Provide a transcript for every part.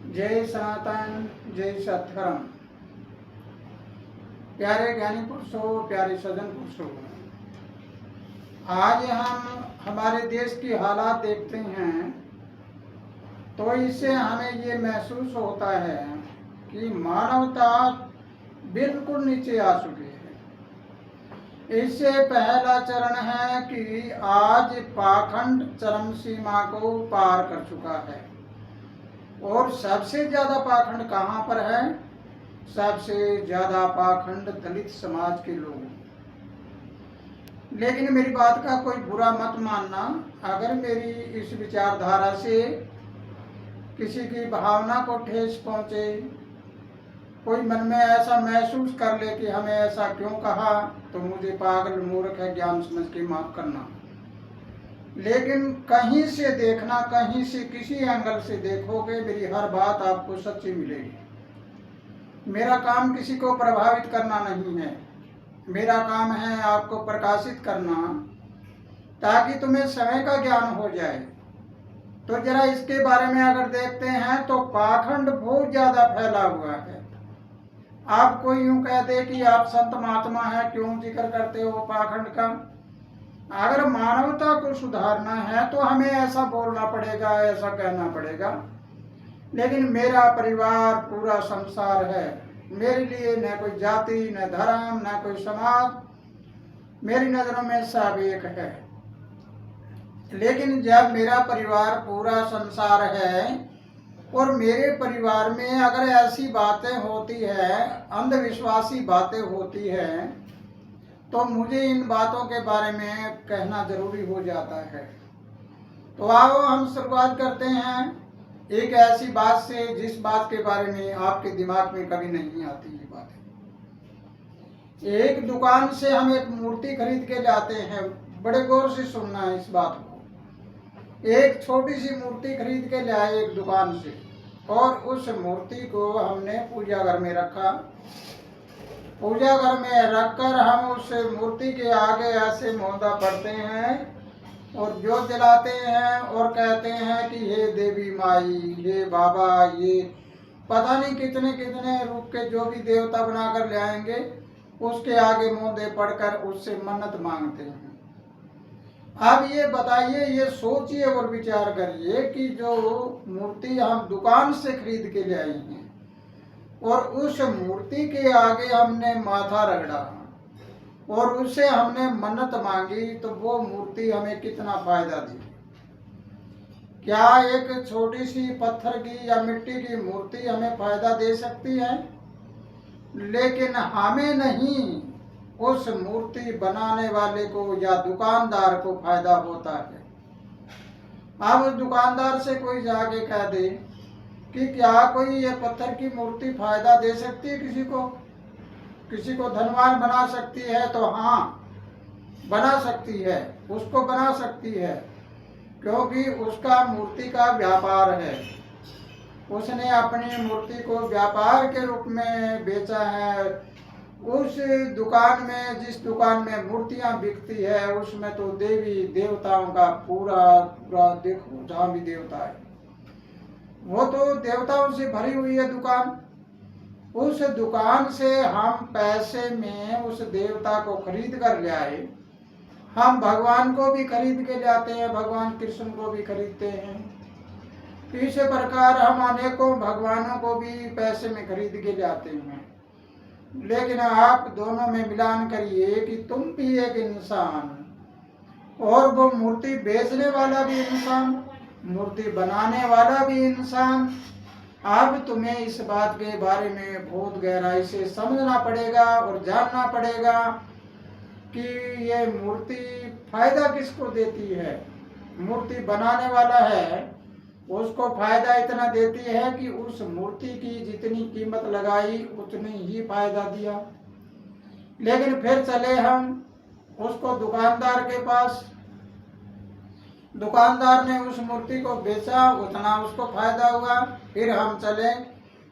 जय सनातन, जय सतधर्म। प्यारे ज्ञानी पुरुषों, प्यारे सज्जन पुरुषों, आज हम हमारे देश की हालात देखते हैं तो इससे हमें ये महसूस होता है कि मानवता बिल्कुल नीचे आ चुकी है। इससे पहला चरण है कि आज पाखंड चरम सीमा को पार कर चुका है। और सबसे ज्यादा पाखंड कहाँ पर है? सबसे ज्यादा पाखंड दलित समाज के लोग। लेकिन मेरी बात का कोई बुरा मत मानना। अगर मेरी इस विचारधारा से किसी की भावना को ठेस पहुंचे, कोई मन में ऐसा महसूस कर ले कि हमें ऐसा क्यों कहा, तो मुझे पागल मूर्ख है ज्ञान समझ के माफ करना। लेकिन कहीं से देखना, कहीं से किसी एंगल से देखोगे, मेरी हर बात आपको सच्ची मिलेगी। मेरा काम किसी को प्रभावित करना नहीं है, मेरा काम है आपको प्रकाशित करना, ताकि तुम्हें समय का ज्ञान हो जाए। तो जरा इसके बारे में अगर देखते हैं तो पाखंड बहुत ज्यादा फैला हुआ है। आप कोई यूं कह दे कि आप संत महात्मा है, क्यों जिक्र करते हो पाखंड का? अगर मानवता को सुधारना है तो हमें ऐसा बोलना पड़ेगा, ऐसा कहना पड़ेगा। लेकिन मेरा परिवार पूरा संसार है। मेरे लिए न कोई जाति, न धर्म, न कोई समाज, मेरी नजरों में सब एक है। लेकिन जब मेरा परिवार पूरा संसार है और मेरे परिवार में अगर ऐसी बातें होती है, अंधविश्वासी बातें होती है, तो मुझे इन बातों के बारे में कहना जरूरी हो जाता है। तो आओ हम शुरुआत करते हैं एक ऐसी बात से जिस बात के बारे में आपके दिमाग में कभी नहीं आती ये बात। एक दुकान से हम एक मूर्ति खरीद के लाते हैं। बड़े गौर से सुनना है इस बात को। एक छोटी सी मूर्ति खरीद के लाए एक दुकान से, और उस मूर्ति को हमने पूजा घर में रखा। पूजा घर में रखकर हम उस मूर्ति के आगे ऐसे मोहदा पढ़ते हैं और जोत जलाते हैं और कहते हैं कि हे देवी माई, हे बाबा, ये पता नहीं कितने कितने रूप के जो भी देवता बनाकर ले आएंगे, उसके आगे मोहदे पढ़कर उससे मन्नत मांगते हैं। अब ये बताइए, ये सोचिए और विचार करिए कि जो मूर्ति हम दुकान से खरीद के ले आए हैं और उस मूर्ति के आगे हमने माथा रगड़ा और उससे हमने मन्नत मांगी, तो वो मूर्ति हमें कितना फायदा दी? क्या एक छोटी सी पत्थर की या मिट्टी की मूर्ति हमें फायदा दे सकती है? लेकिन हमें नहीं, उस मूर्ति बनाने वाले को या दुकानदार को फायदा होता है। अब उस दुकानदार से कोई जाके कह दे कि क्या कोई ये पत्थर की मूर्ति फायदा दे सकती है किसी को, किसी को धनवान बना सकती है? तो हाँ, बना सकती है, उसको बना सकती है, क्योंकि उसका मूर्ति का व्यापार है। उसने अपनी मूर्ति को व्यापार के रूप में बेचा है। उस दुकान में, जिस दुकान में मूर्तियां बिकती है, उसमें तो देवी देवताओं का पूरा पूरा, देखो जहां भी देवता है वो तो देवताओं से भरी हुई है दुकान। उस दुकान से हम पैसे में उस देवता को खरीद कर ले आए। हम भगवान को भी खरीद के लाते हैं, भगवान कृष्ण को भी खरीदते हैं। इस प्रकार हम अनेकों भगवानों को भी पैसे में खरीद के लाते हैं। लेकिन आप दोनों में मिलान करिए कि तुम भी एक इंसान और वो मूर्ति बेचने वाला भी इंसान, मूर्ति बनाने वाला भी इंसान। अब तुम्हें इस बात के बारे में बहुत गहराई से समझना पड़ेगा और जानना पड़ेगा कि ये मूर्ति फायदा किसको देती है। मूर्ति बनाने वाला है, उसको फायदा इतना देती है कि उस मूर्ति की जितनी कीमत लगाई उतनी ही फायदा दिया। लेकिन फिर चले हम उसको दुकानदार के पास। दुकानदार ने उस मूर्ति को बेचा, उतना उसको फायदा हुआ। फिर हम चले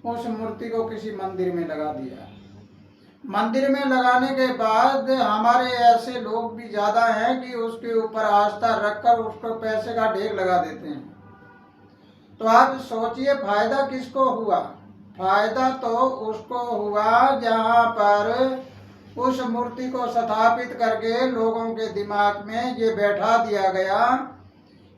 उस मूर्ति को किसी मंदिर में लगा दिया। मंदिर में लगाने के बाद हमारे ऐसे लोग भी ज्यादा हैं कि उसके ऊपर आस्था रखकर उसको पैसे का ढेर लगा देते हैं। तो आप सोचिए फायदा किसको हुआ? फायदा तो उसको हुआ जहाँ पर उस मूर्ति को स्थापित करके लोगों के दिमाग में ये बैठा दिया गया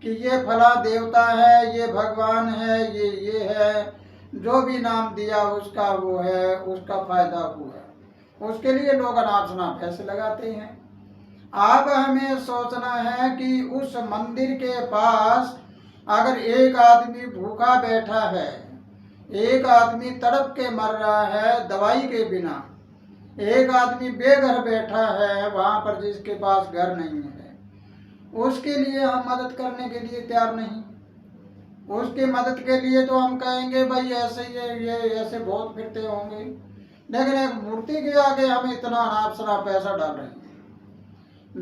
कि ये फला देवता है, ये भगवान है, ये है, जो भी नाम दिया उसका वो है, उसका फायदा हुआ। उसके लिए लोग अनाप शनाप पैसे लगाते हैं। अब हमें सोचना है कि उस मंदिर के पास अगर एक आदमी भूखा बैठा है, एक आदमी तड़प के मर रहा है दवाई के बिना, एक आदमी बेघर बैठा है वहां पर जिसके पास घर नहीं है, उसके लिए हम मदद करने के लिए तैयार नहीं। उसकी मदद के लिए तो हम कहेंगे भाई ऐसे ये ऐसे बहुत फिरते होंगे, लेकिन एक मूर्ति के आगे हम इतना अनाप शनाप पैसा डाल रहे हैं।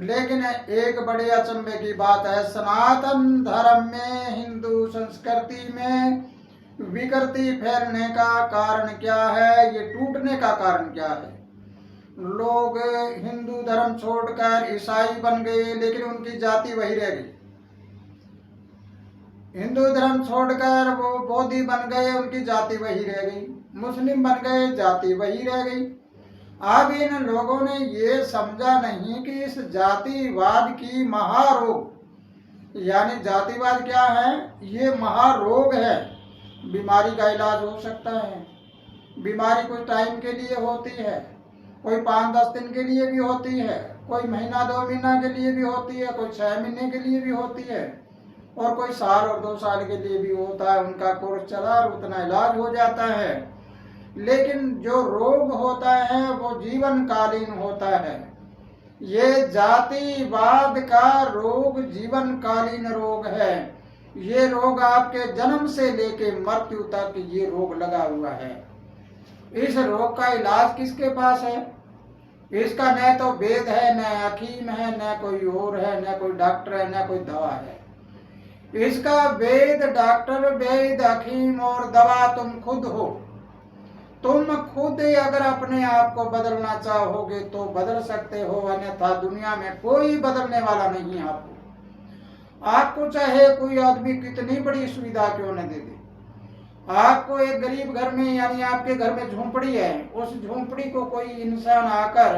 लेकिन एक बड़े अचंभे की बात है, सनातन धर्म में, हिंदू संस्कृति में विकृति फैलने का कारण क्या है? ये टूटने का कारण क्या है? लोग हिंदू धर्म छोड़कर ईसाई बन गए, लेकिन उनकी जाति वही रह गई। हिंदू धर्म छोड़कर वो बौद्धी बन गए, उनकी जाति वही रह गई। मुस्लिम बन गए, जाति वही रह गई। अब इन लोगों ने ये समझा नहीं कि इस जातिवाद की महारोग, यानी जातिवाद क्या है? ये महारोग है। बीमारी का इलाज हो सकता है, बीमारी कुछ टाइम के लिए होती है, कोई 5-10 दिन के लिए भी होती है, कोई महीना 2 महीना के लिए भी होती है, कोई 6 महीने के लिए भी होती है, और कोई साल और 2 साल के लिए भी होता है। उनका कोर्स चला और उतना इलाज हो जाता है। लेकिन जो रोग होता है वो जीवन कालीन होता है। ये जातिवाद का रोग जीवन कालीन रोग है। ये रोग आपके जन्म से लेके मृत्यु तक ये रोग लगा हुआ है। इस रोग का इलाज किसके पास है? इसका न तो वेद है, न हकीम है, न कोई और है, न कोई डॉक्टर है, न कोई दवा है। इसका वेद, डॉक्टर, वेद, हकीम और दवा तुम खुद हो। तुम खुद अगर अपने आप को बदलना चाहोगे तो बदल सकते हो, अन्यथा दुनिया में कोई बदलने वाला नहीं है आपको चाहे कोई आदमी कितनी बड़ी सुविधा क्यों न दे दे। आपको एक गरीब घर में, यानी आपके घर में झोंपड़ी है, उस झोंपड़ी को कोई इंसान आकर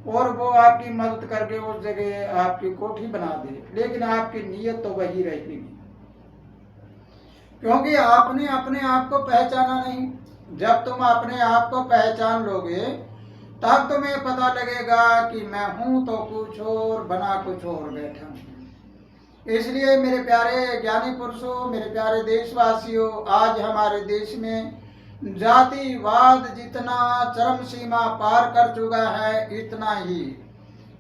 और वो आपकी मदद करके उस जगह आपकी कोठी बना दे, लेकिन आपकी नीयत तो वही रहेगी, क्योंकि आपने अपने आप को पहचाना नहीं। जब तुम अपने आप को पहचान लोगे तब तुम्हें पता लगेगा कि मैं हूं तो कुछ और, बना कुछ और बैठा हूं। इसलिए मेरे प्यारे ज्ञानी पुरुषों, मेरे प्यारे देशवासियों, आज हमारे देश में जातिवाद जितना चरम सीमा पार कर चुका है, इतना ही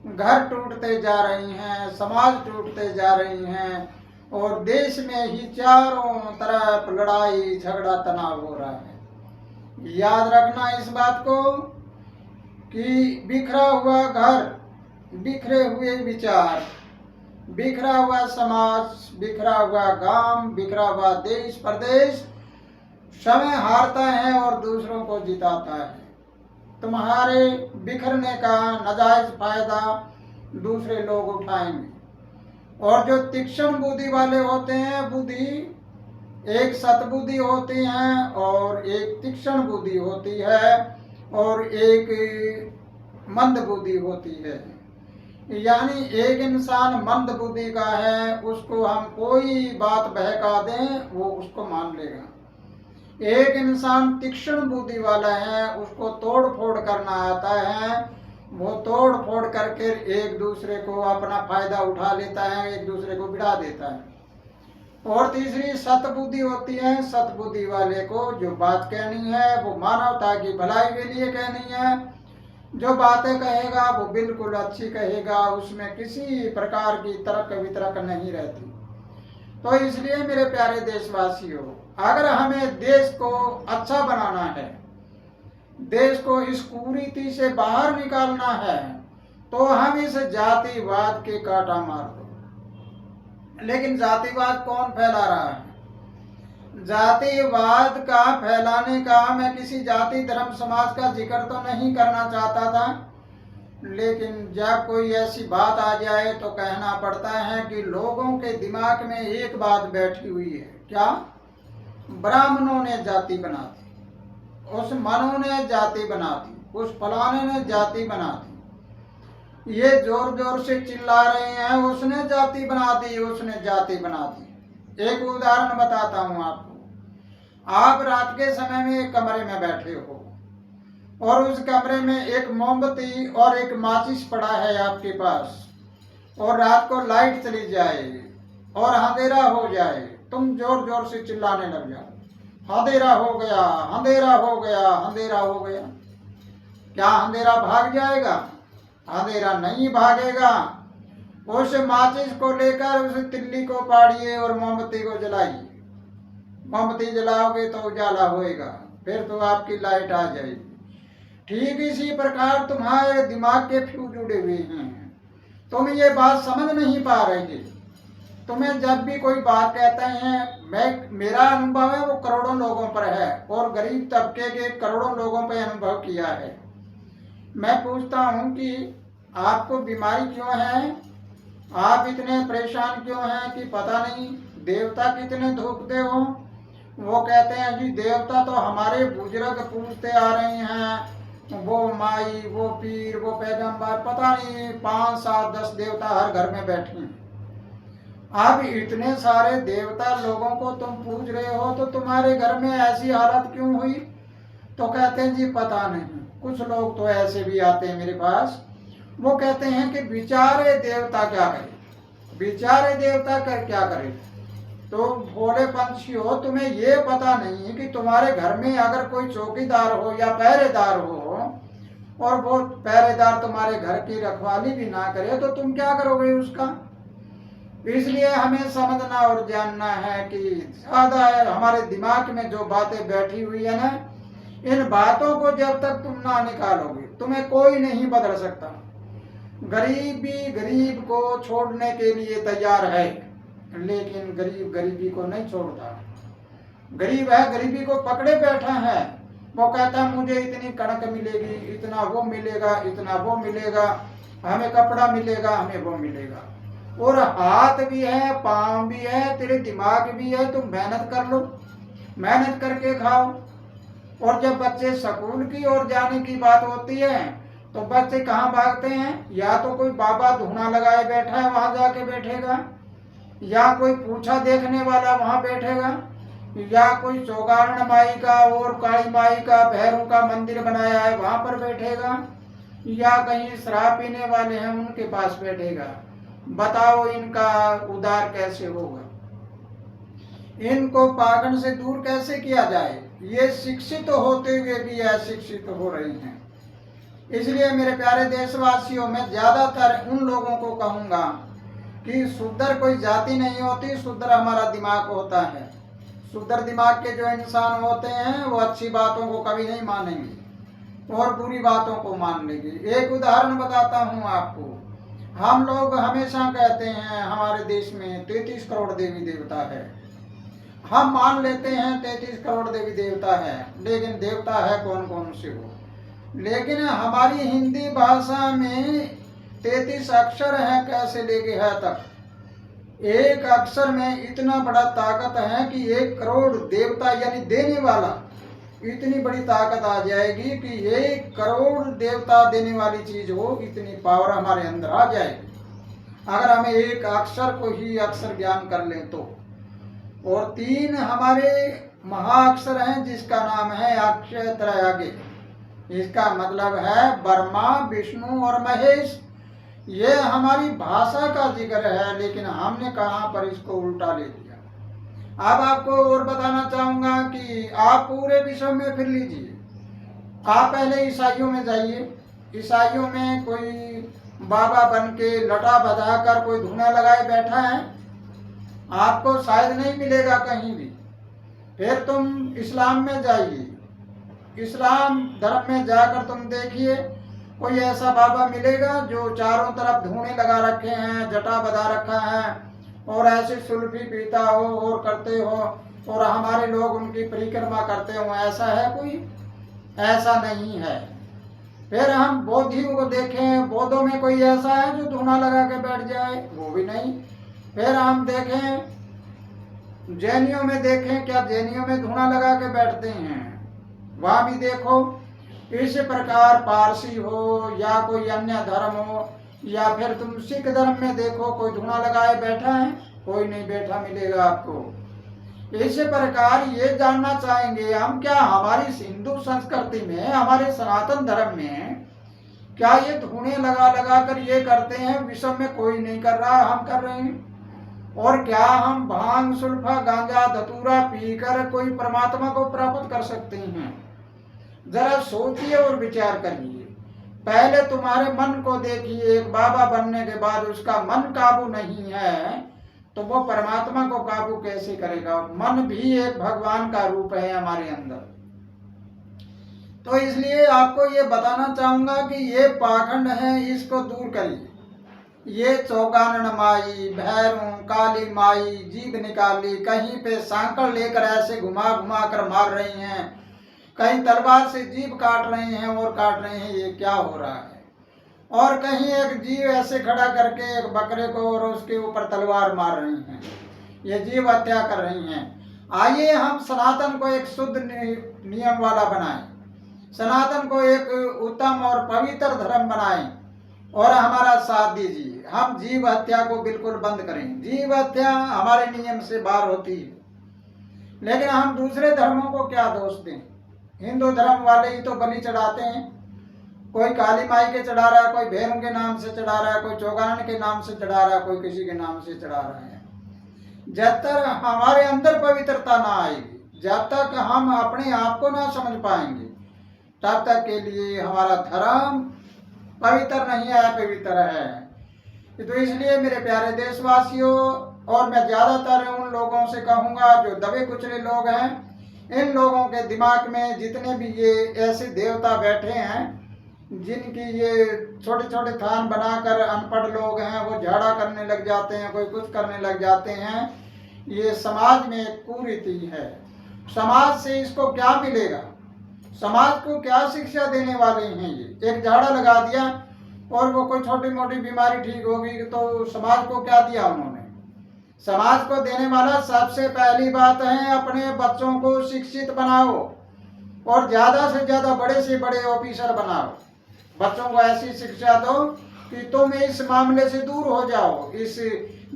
घर टूटते जा रही हैं, समाज टूटते जा रही हैं, और देश में ही चारों तरफ लड़ाई झगड़ा तनाव हो रहा है। याद रखना इस बात को कि बिखरा हुआ घर, बिखरे हुए विचार, बिखरा हुआ समाज, बिखरा हुआ गांव, बिखरा हुआ देश प्रदेश समय हारता है और दूसरों को जिताता है। तुम्हारे बिखरने का नाजायज फायदा दूसरे लोग उठाएंगे, और जो तीक्ष्ण बुद्धि वाले होते हैं, बुद्धि एक सतबुद्धि होती है और एक तीक्ष्ण बुद्धि होती है और एक मंद बुद्धि होती है। यानी एक इंसान मंद बुद्धि का है, उसको हम कोई बात बहका दें वो उसको मान लेगा। एक इंसान तीक्ष्ण बुद्धि वाला है, उसको तोड़ फोड़ करना आता है, वो तोड़ फोड़ करके एक दूसरे को अपना फायदा उठा लेता है, एक दूसरे को बिड़ा देता है। और तीसरी सतबुद्धि होती है, सतबुद्धि वाले को जो बात कहनी है वो मानवता की भलाई के लिए कहनी है। जो बातें कहेगा वो बिल्कुल अच्छी कहेगा, उसमें किसी प्रकार की तर्क वितर्क नहीं रहती। तो इसलिए मेरे प्यारे देशवासियों, अगर हमें देश को अच्छा बनाना है, देश को इस कुरीति से बाहर निकालना है, तो हम इस जातिवाद के काटा मार दो। लेकिन जातिवाद कौन फैला रहा है? जातिवाद का फैलाने का मैं किसी जाति धर्म समाज का जिक्र तो नहीं करना चाहता था, लेकिन जब कोई ऐसी बात आ जाए तो कहना पड़ता है कि लोगों के दिमाग में एक बात बैठी हुई है। क्या? ब्राह्मणों ने जाति बना दी, उस मनु ने जाति बना दी, उस फलाने ने जाति बना दी। ये जोर जोर से चिल्ला रहे हैं उसने जाति बना दी, उसने जाति बना दी। एक उदाहरण बताता हूं आपको। आप रात के समय में एक कमरे में बैठे हो और उस कमरे में एक मोमबत्ती और एक माचिस पड़ा है आपके पास, और रात को लाइट चली जाए और अंधेरा हो जाए, तुम जोर जोर से चिल्लाने लग जाओ, अंधेरा हो गया, अंधेरा हो गया, अंधेरा हो गया। क्या अंधेरा भाग जाएगा? अंधेरा नहीं भागेगा। उस माचिस को लेकर उस तिल्ली को पाड़िए और मोमबत्ती को जलाइए। मोमबत्ती जलाओगे तो उजाला होएगा, फिर तो आपकी लाइट आ जाएगी। ठीक इसी प्रकार तुम्हारे दिमाग के फ्यूज जुड़े हुए हैं, तुम ये बात समझ नहीं पा रहे। तुम्हें जब भी कोई बात कहते हैं, मेरा अनुभव है वो करोड़ों लोगों पर है और गरीब तबके के करोड़ों लोगों पर अनुभव किया है। मैं पूछता हूँ कि आपको बीमारी क्यों है, आप इतने परेशान क्यों हैं कि पता नहीं, देवता कितने धोखते हो। वो कहते हैं जी देवता तो हमारे बुजुर्ग पूछते आ रहे हैं, वो माई, वो पीर, वो पैगंबर, पता नहीं 5 7 10 देवता हर घर में बैठे हैं। अब इतने सारे देवता लोगों को तुम पूछ रहे हो तो तुम्हारे घर में ऐसी हालत क्यों हुई? तो कहते हैं जी पता नहीं। कुछ लोग तो ऐसे भी आते हैं मेरे पास, वो कहते हैं कि बेचारे देवता क्या करे, बेचारे देवता कर क्या करे। तो भोले पंछी हो, तुम्हें ये पता नहीं कि तुम्हारे घर में अगर कोई चौकीदार हो या पहरेदार हो और वो पहरेदार तुम्हारे घर की रखवाली भी ना करे तो तुम क्या करोगे उसका। इसलिए हमें समझना और जानना है कि ज्यादा हमारे दिमाग में जो बातें बैठी हुई है ना, इन बातों को जब तक तुम ना निकालोगे तुम्हें कोई नहीं बदल सकता। गरीब भी गरीब को छोड़ने के लिए तैयार है, लेकिन गरीब गरीबी को नहीं छोड़ता। गरीब है, गरीबी को पकड़े बैठा है, वो कहता है मुझे इतनी कणक मिलेगी, इतना वो मिलेगा, इतना वो मिलेगा, हमें कपड़ा मिलेगा, हमें वो मिलेगा। और हाथ भी है, पांव भी है, तेरे दिमाग भी है, तुम मेहनत कर लो, मेहनत करके खाओ। और जब बच्चे स्कूल की ओर जाने की बात होती है तो बच्चे कहाँ भागते हैं? या तो कोई बाबा धूना लगाए बैठा है वहां जाके बैठेगा, या कोई पूछा देखने वाला वहां बैठेगा, या कोई चौगारण माई का और काली माई का भैरों का मंदिर बनाया है वहां पर बैठेगा, या कहीं शराब पीने वाले हैं उनके पास बैठेगा। बताओ इनका उद्धार कैसे होगा? इनको पागल से दूर कैसे किया जाए? ये शिक्षित होते हुए भी अशिक्षित हो रहे हैं। इसलिए मेरे प्यारे देशवासियों, मैं ज्यादातर उन लोगों को कहूंगा कि शुद्र कोई जाति नहीं होती, शुद्र हमारा दिमाग होता है। शुद्र दिमाग के जो इंसान होते हैं वो अच्छी बातों को कभी नहीं मानेंगे और बुरी बातों को मान लेंगे। एक उदाहरण बताता हूँ आपको। हम लोग हमेशा कहते हैं हमारे देश में 33 करोड़ देवी देवता है, हम मान लेते हैं 33 करोड़ देवी देवता है, लेकिन देवता है कौन कौन से हो? लेकिन हमारी हिंदी भाषा में 33 अक्षर हैं, कैसे लेके है तक। एक अक्षर में इतना बड़ा ताकत है कि 1 करोड़ देवता यानी देने वाला, इतनी बड़ी ताकत आ जाएगी कि 1 करोड़ देवता देने वाली चीज हो, इतनी पावर हमारे अंदर आ जाएगी अगर हमें एक अक्षर को ही अक्षर ज्ञान कर लें तो। और 3 हमारे महाअक्षर हैं जिसका नाम है अक्षय त्रयागे। इसका मतलब है ब्रह्मा, विष्णु और महेश। ये हमारी भाषा का जिक्र है, लेकिन हमने कहां पर इसको उल्टा ले लिया। अब आपको और बताना चाहूंगा कि आप पूरे विश्व में फिर लीजिए। आप पहले ईसाइयों में जाइए, ईसाइयों में कोई बाबा बन के लटा बजाकर कोई धुना लगाए बैठा है, आपको शायद नहीं मिलेगा कहीं भी। फिर तुम इस्लाम में जाइए, इस्लाम धर्म में जाकर तुम देखिए, कोई ऐसा बाबा मिलेगा जो चारों तरफ धुने लगा रखे हैं, जटा बजा रखा है और ऐसे सुल्फी पीता हो और करते हो और हमारे लोग उनकी परिक्रमा करते हो? ऐसा है कोई? ऐसा नहीं है। फिर हम बौद्धियों को देखें, बौद्धों में कोई ऐसा है जो धुना लगा के बैठ जाए? वो भी नहीं। फिर हम देखें जैनियों में देखें, क्या जैनियों में धुआं लगा के बैठते हैं? वहां भी देखो। इस प्रकार पारसी हो या कोई अन्य धर्म हो, या फिर तुम सिख धर्म में देखो, कोई धुआं लगाए बैठा है? कोई नहीं बैठा मिलेगा आपको। इस प्रकार ये जानना चाहेंगे हम, क्या हमारी हिंदू संस्कृति में, हमारे सनातन धर्म में, क्या ये धुएं लगा लगा कर ये करते हैं? विश्व में कोई नहीं कर रहा, हम कर रहे हैं। और क्या हम भांग, सुल्फा, गांजा, धतूरा पीकर कोई परमात्मा को प्राप्त कर सकते हैं? जरा सोचिए और विचार करिए। पहले तुम्हारे मन को देखिए। एक बाबा बनने के बाद उसका मन काबू नहीं है तो वो परमात्मा को काबू कैसे करेगा? मन भी एक भगवान का रूप है हमारे अंदर। तो इसलिए आपको ये बताना चाहूंगा कि ये पाखंड है, इसको दूर करिए। ये चौगानन माई, भैरू, काली माई जीभ निकाली, कहीं पे सांकड़ लेकर ऐसे घुमा घुमा कर मार रही हैं, कहीं तलवार से जीभ काट रहे हैं और काट रहे हैं। ये क्या हो रहा है? और कहीं एक जीव ऐसे खड़ा करके एक बकरे को और उसके ऊपर तलवार मार रही हैं। ये जीव हत्या कर रही हैं। आइए हम सनातन को एक शुद्ध नियम वाला बनाएं, सनातन को एक उत्तम और पवित्र धर्म बनाएं और हमारा साथ दीजिए। हम जीव हत्या को बिल्कुल बंद करें। जीव हत्या हमारे नियम से बाहर होती है, लेकिन हम दूसरे धर्मों को क्या दोष दें? हिंदू धर्म वाले ही तो बलि चढ़ाते हैं। कोई काली माई के चढ़ा रहा है, कोई भैरों के नाम से चढ़ा रहा है, कोई चौगान के नाम से चढ़ा रहा है, कोई किसी के नाम से चढ़ा रहा है। जब तक हमारे अंदर पवित्रता ना आएगी, जब तक हम अपने आप को ना समझ पाएंगे, तब तक के लिए हमारा धर्म पवित्र नहीं है, पवित्र है। तो इसलिए मेरे प्यारे देशवासियों, और मैं ज्यादातर उन लोगों से कहूंगा जो दबे कुचले लोग हैं, इन लोगों के दिमाग में जितने भी ये ऐसे देवता बैठे हैं, जिनकी ये छोटे छोटे थान बनाकर अनपढ़ लोग हैं, वो झाड़ा करने लग जाते हैं, कोई कुछ करने लग जाते हैं। ये समाज में एक कुरीति है। समाज से इसको क्या मिलेगा? समाज को क्या शिक्षा देने वाले हैं? ये एक झाड़ा लगा दिया और वो कोई छोटी मोटी बीमारी ठीक होगी, तो समाज को क्या दिया उन्होंने? समाज को देने वाला सबसे पहली बात है, अपने बच्चों को शिक्षित बनाओ और ज्यादा से ज्यादा बड़े से बड़े ऑफिसर बनाओ। बच्चों को ऐसी शिक्षा दो कि तुम इस मामले से दूर हो जाओ। इस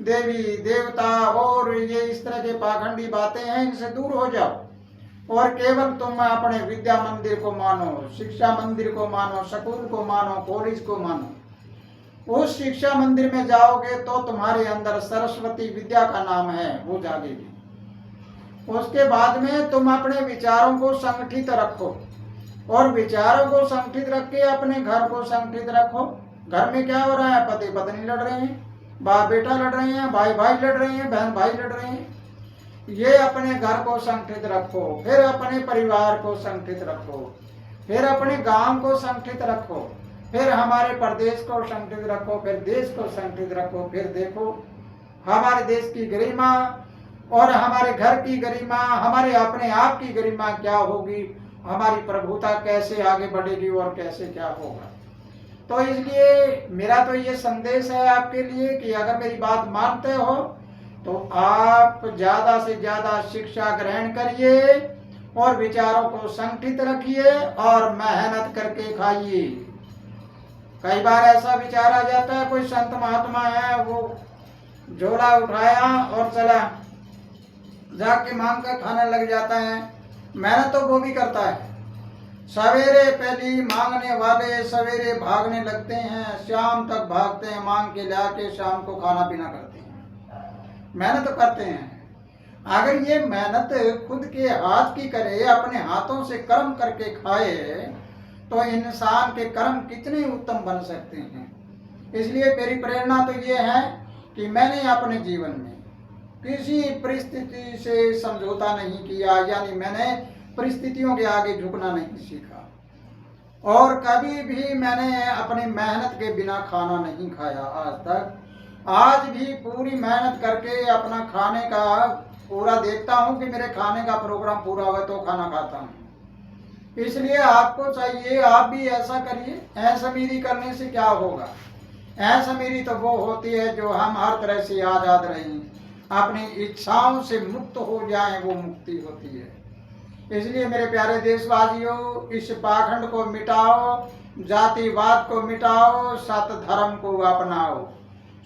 देवी देवता और ये इस तरह के पाखंडी बातें हैं, इनसे दूर हो जाओ और केवल तुम अपने विद्या मंदिर को मानो, शिक्षा मंदिर को मानो, स्कूल को मानो, कॉलेज को मानो। उस शिक्षा मंदिर में जाओगे तो तुम्हारे अंदर सरस्वती विद्या का नाम है, वो जागेगी। उसके बाद में तुम अपने विचारों को संगठित रखो और विचारों को संगठित रख के अपने घर को संगठित रखो। घर में क्या हो रहा है? पति पत्नी लड़ रहे हैं, बाप बेटा लड़ रहे हैं, भाई भाई लड़ रहे हैं, बहन भाई लड़ रहे हैं। ये अपने घर को संगठित रखो, फिर अपने परिवार को संगठित रखो, फिर अपने गांव को संगठित रखो, फिर हमारे प्रदेश को संगठित रखो, फिर देश को संगठित रखो। फिर देखो हमारे देश की गरिमा और हमारे घर की गरिमा, हमारे अपने आप की गरिमा क्या होगी, हमारी प्रभुता कैसे आगे बढ़ेगी और कैसे क्या होगा। तो इसलिए मेरा तो ये संदेश है आपके लिए कि अगर मेरी बात मानते हो तो आप ज्यादा से ज्यादा शिक्षा ग्रहण करिए और विचारों को संगठित रखिए और मेहनत करके खाइए। कई बार ऐसा विचार आ जाता है, कोई संत महात्मा है, वो झोला उठाया और चला, जाके मांग कर खाने लग जाता है। मेहनत तो वो भी करता है। सवेरे पहली मांगने वाले सवेरे भागने लगते हैं, शाम तक भागते हैं, मांग के लाके शाम को खाना पीना करते हैं, मेहनत तो करते हैं। अगर ये मेहनत खुद के हाथ की करे, अपने हाथों से कर्म करके खाए, तो इंसान के कर्म कितने उत्तम बन सकते हैं। इसलिए मेरी प्रेरणा तो ये है कि मैंने अपने जीवन में किसी परिस्थिति से समझौता नहीं किया, यानी मैंने परिस्थितियों के आगे झुकना नहीं सीखा और कभी भी मैंने अपनी मेहनत के बिना खाना नहीं खाया आज तक। आज भी पूरी मेहनत करके अपना खाने का पूरा देखता हूँ कि मेरे खाने का प्रोग्राम पूरा हुआ तो खाना खाता हूँ। इसलिए आपको चाहिए आप भी ऐसा करिए। ऐसमीरी करने से क्या होगा? ऐसमीरी तो वो होती है जो हम हर तरह से आज़ाद रहें, अपनी इच्छाओं से मुक्त हो जाए वो मुक्ति होती है। इसलिए मेरे प्यारे देशवासियों, इस पाखंड को मिटाओ, जातिवाद को मिटाओ, सत धर्म को अपनाओ।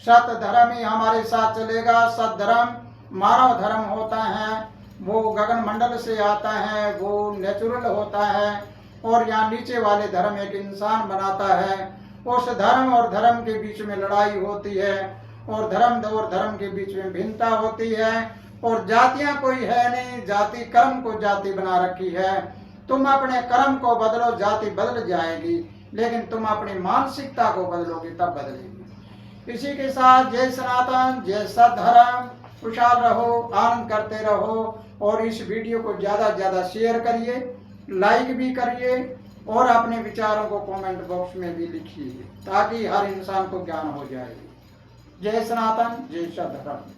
सत धर्म ही हमारे साथ चलेगा। सत धर्म मानव धर्म होता है, वो गगन मंडल से आता है, वो नेचुरल होता है, और यहाँ नीचे वाले धर्म एक इंसान बनाता है। उस धर्म और धर्म के बीच में लड़ाई होती है, और धर्म के बीच में भिन्नता होती है, और जातियां कोई है नहीं। जाति कर्म को जाति बना रखी है। तुम अपने कर्म को बदलो, जाति बदल जाएगी, लेकिन तुम अपनी मानसिकता को बदलोगे तब बदलेगी। इसी के साथ जय सनातन, जय सद्धर्म, खुशहाल रहो, आनंद करते रहो, और इस वीडियो को ज़्यादा से ज़्यादा शेयर करिए, लाइक भी करिए, और अपने विचारों को कमेंट बॉक्स में भी लिखिए, ताकि हर इंसान को ज्ञान हो जाए। जय सनातन, जय सद्धर्म।